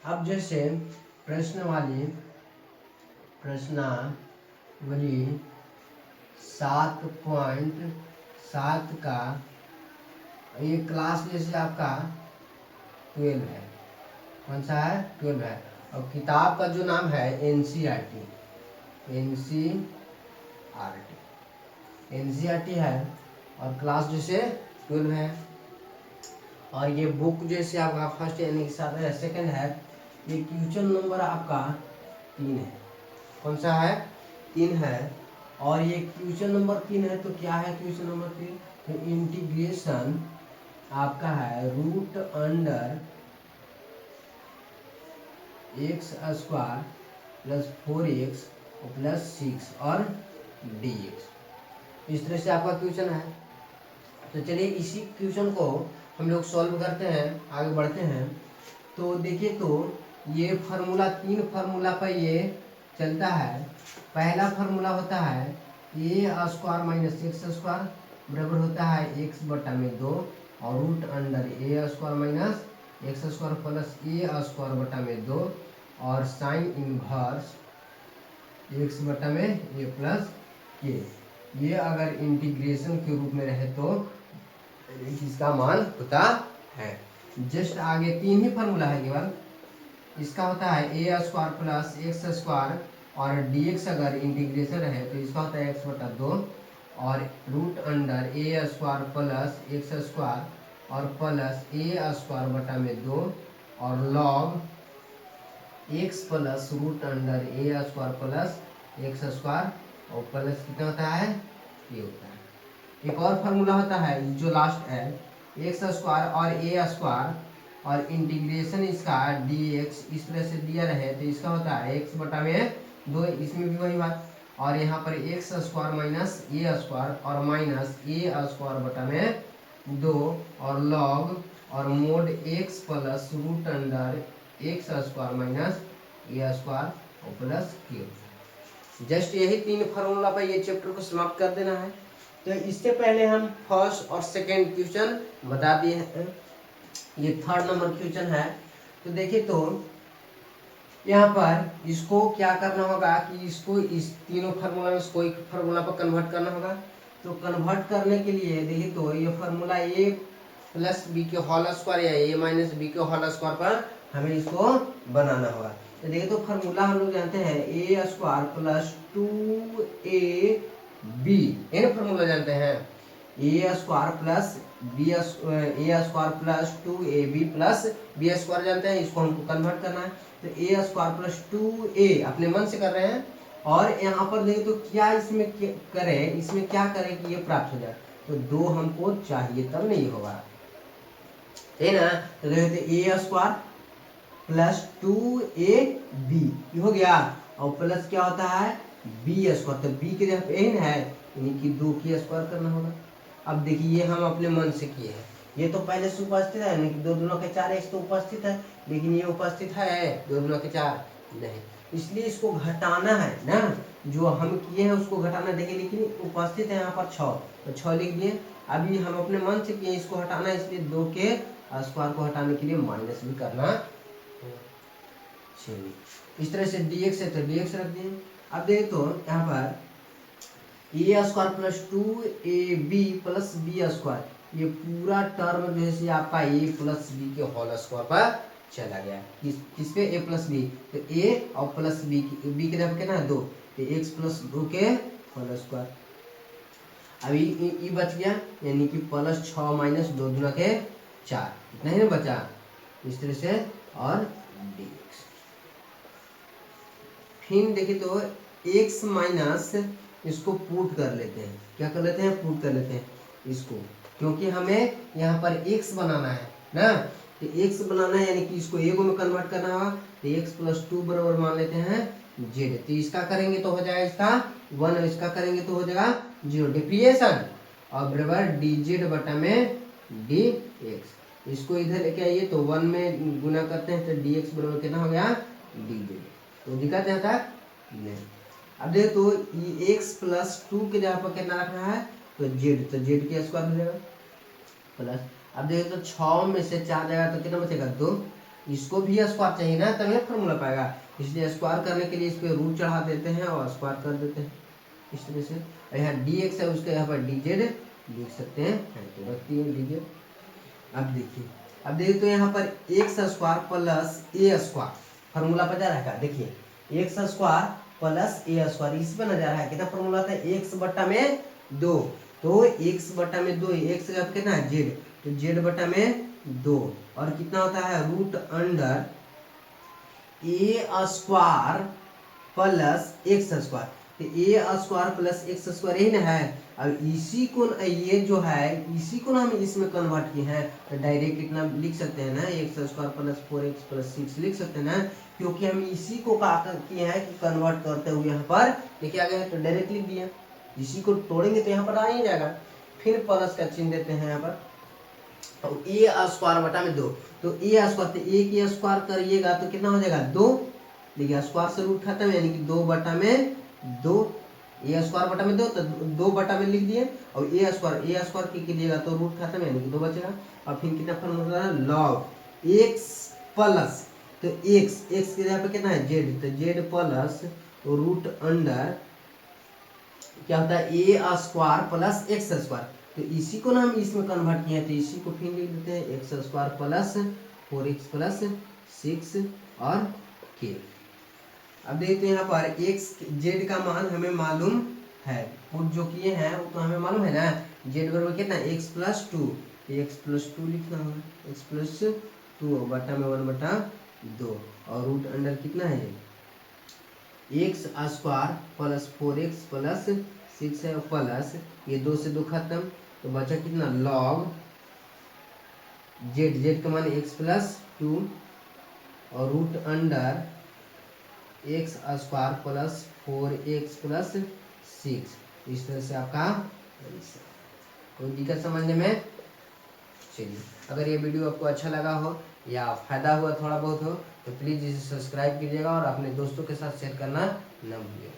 अब जैसे प्रश्नावली 7.7 का ये क्लास जैसे आपका 12 है। कौन सा है? 12 है। और किताब का जो नाम है NCERT है। और क्लास जैसे 12 है। और ये बुक जैसे आपका फर्स्ट यानी सेकंड है। ये क्वेश्चन नंबर आपका 3 है। कौन सा है? 3 है। और ये क्वेश्चन नंबर 3 है तो क्या है क्वेश्चन नंबर 3? तो इंटीग्रेशन आपका है root under x² plus 4x plus 6 और dx। इस तरह से आपका क्वेश्चन है। तो चलिए इसी क्वेश्चन को हम लोग सॉल्व करते हैं, आगे बढ़ते हैं। तो देखिए, तो ये फार्मूला 3 फार्मूला पर ये चलता है। पहला फार्मूला होता है a² माइनस x² बराबर होता है x/2 और root under a² minus x² plus a²/2 और sine inverse x/a plus k। ये अगर इंटीग्रेशन के रूप में रहे तो इसका मान होता है। जस्ट आगे 3 ही फार्मूला है केवल। इसका होता है a² प्लस x² और dx अगर इंटीग्रेशन रहे तो इसका होता है x/2 और root under a² plus x² और प्लस a²/2 और log x plus root under a² plus x² और प्लस कितना होता है? ये होता है। एक और फार्मूला होता है जो लास्ट है x² और a² और इंटीग्रेशन इसका dx इस तरह से दिया रहे तो इसका होता है x/2। इसमें भी वही बात। और यहाँ पर x² माइनस a² और माइनस a²/2 और लॉग और mod x plus root under x² minus a² और प्लस q। जस्ट यही 3 फार्मूला पर ये चैप्टर को समाप्त कर देना है। तो इससे पहले हम फर्स्ट और सेकंड क्वेश्चन बता दिए हैं। ये 3rd नंबर क्वेश्चन है। तो देखिए, तो यहाँ पर इसको क्या करना होगा कि इसको इस तीनों फार्मूला में कोई फार्मूला पर कन्वर्ट करना होगा। तो कन्वर्ट करने के लिए देखिए, तो ये फार्मूला a प्लस बी के होल स्क्वायर या a माइनस बी के होल स्क्वायर पर हमें इसको बनाना होगा। तो देखिए, तो फार्मूला हम लोग जानते हैं a² प्लस 2ab ये फार्मूला जानते हैं। a² plus a² plus 2ab plus b² जानते हैं। इसको हमको कन्वर्ट करना है। तो a² प्लस 2a अपने मन से कर रहे हैं। और यहाँ पर देखिए, तो क्या इसमें करें, इसमें क्या करें कि ये प्राप्त हो जाए। तो 2 हमको चाहिए तब नहीं होगा, है ना। तो देखिए, a² प्लस 2ab हो गया और प्लस क्या होता है b²। तो b के जगह पे n है यानी कि 2 की स्क्वायर करना होगा। अब देखिए, ये हम अपने मन से किए हैं। ये तो पहले से उपस्थित है यानी कि 2 दूना के 4 तो उपस्थित है, लेकिन ये उपस्थित है 2 दूना के 4 नहीं, इसलिए इसको घटाना है ना। जो हम किए हैं उसको घटाना। देखिए, लेकिन उपस्थित है यहाँ पर 6 तो 6 लिख दिए। अभी हम अपने मन से किए, इसको हटाना है, इसलिए 2 के स्क्वायर को हटाने के लिए माइनस भी करना। इस तरह से dx है तो dx रख दिए। अब देखिए, तो यहाँ पर a² plus 2ab plus b² ये पूरा टर्म जो है आपका a प्लस b के होल स्क्वायर पर चला गया। किस पे? a plus b। तो a और प्लस b की जगह कितना है 2 तो x प्लस 2 के होल स्क्वायर। अभी ये बच गया यानी कि प्लस 6 माइनस 2 दूना के 4 इतना ही ना बचा। इस तरह से और dx। फिर देखिए, तो x माइनस इसको पुट कर लेते हैं। क्या कर लेते हैं? पुट कर लेते हैं इसको, क्योंकि हमें यहाँ पर x बनाना है ना। तो x बनाना है यानी कि इसको a में कन्वर्ट करना होगा। तो x प्लस 2 बराबर मान लेते हैं z। तो इसका करेंगे तो हो जाएगा इसका 1 और इसका करेंगे तो हो जाएगा 0। डिफरेंशिएशन और बराबर dz/dx। इसको इधर लेके आइए तो 1 में गुना करते हैं तो dx बराबर कितना हो गया dz। तो दिक्कत यहाँ तक नहीं। अब देखो, तो ये x प्लस 2 के जगह पर कितना रखना है तो z के स्क्वायर हो जाएगा प्लस। अब देखो, तो 6 में से 4 जाएगा तो कितना बचेगा 2। इसको भी स्क्वायर चाहिए ना, तभी फॉर्मूला पाएगा। इसलिए स्क्वायर करने के लिए इस पे रूट चढ़ा देते हैं और स्क्वायर कर देते हैं इस तरह से। और यहाँ dx है, उसके यहाँ पर dz लिख सकते हैं, तो रख दिए dz। अब देखिए तो यहाँ पर एक्स स्क्वायर प्लस ए स्क्वायर फॉर्मूला पता रहेगा। देखिए एक्स स्क्वायर प्लस ए स्क्वायर इस पर नजर है, कितना फॉर्मूला आता है, एक्स बट्टा में 2, तो एक्स बट्टा में 2, एक्स का कितना है जेड, तो जेड बट्टा में 2, और कितना होता है रूट अंडर ए स्क्वायर प्लस एक्स स्क्वायर, तो ए स्क्वायर प्लस एक्स स्क्वायर यही ना है। अब इसी को ये जो है इसी को हम इसमें कन्वर्ट किए हैं, तो डायरेक्ट कितना लिख सकते हैं ना, x square plus 4x plus 6 लिख सकते हैं ना, क्योंकि हम इसी को किए हैं कि कन्वर्ट करते हुए यहाँ पर देखिए आ गया है, तो डायरेक्ट लिख दिया। इसी को तोड़ेंगे तो यहाँ पर आ ही जाएगा, फिर प्लस का चिन्ह देते हैं यहाँ पर, तो ए स्क्वायर बटा में 2, तो ए स्क्वायर, तो ए की स्क्वायर करिएगा तो कितना हो जाएगा 2, देखिए स्क्वायर से रूट खत्म, यानी कि 2 बटा में 2, ए स्क्वायर बटा में 2, तो 2 बटा में लिख दिए, और ए स्क्वायर की कीजिएगा तो रूट खत्म, यानी कि 2 बचेगा। और फिर कितना फॉर्मूला है, लॉग एक्स प्लस, तो एक्स के यहाँ पे कितना है जेड, तो जेड प्लस रूट अंडर क्या होता है ए स्क्वायर प्लस एक्स स्क्वायर, तो इसी को ना हम इसमें कन्वर्ट किए हैं, तो इसी को फिर लिख देते हैं x square plus 4x plus 6 और के। अब देखते हैं यहाँ पर एक्स जेड का मान हमें मालूम है, पुट जो किए हैं वो तो हमें मालूम है ना, जेड बराबर कितना है x प्लस 2, एक्स प्लस 2 लिखना होगा, एक्स प्लस 2 बटा में 1 बटा 2, और रूट अंडर कितना है x square plus 4x plus 6 है, प्लस ये 2 से 2 खत्म, तो बचा कितना लॉग जेड का मान x प्लस 2 और root under x square plus 4x plus 6, इस तरह से आपका कोई दिक्कत समझने में। चलिए अगर ये वीडियो आपको अच्छा लगा हो या फायदा हुआ थोड़ा बहुत हो, तो प्लीज़ इसे सब्सक्राइब कीजिएगा और अपने दोस्तों के साथ शेयर करना न भूलिएगा।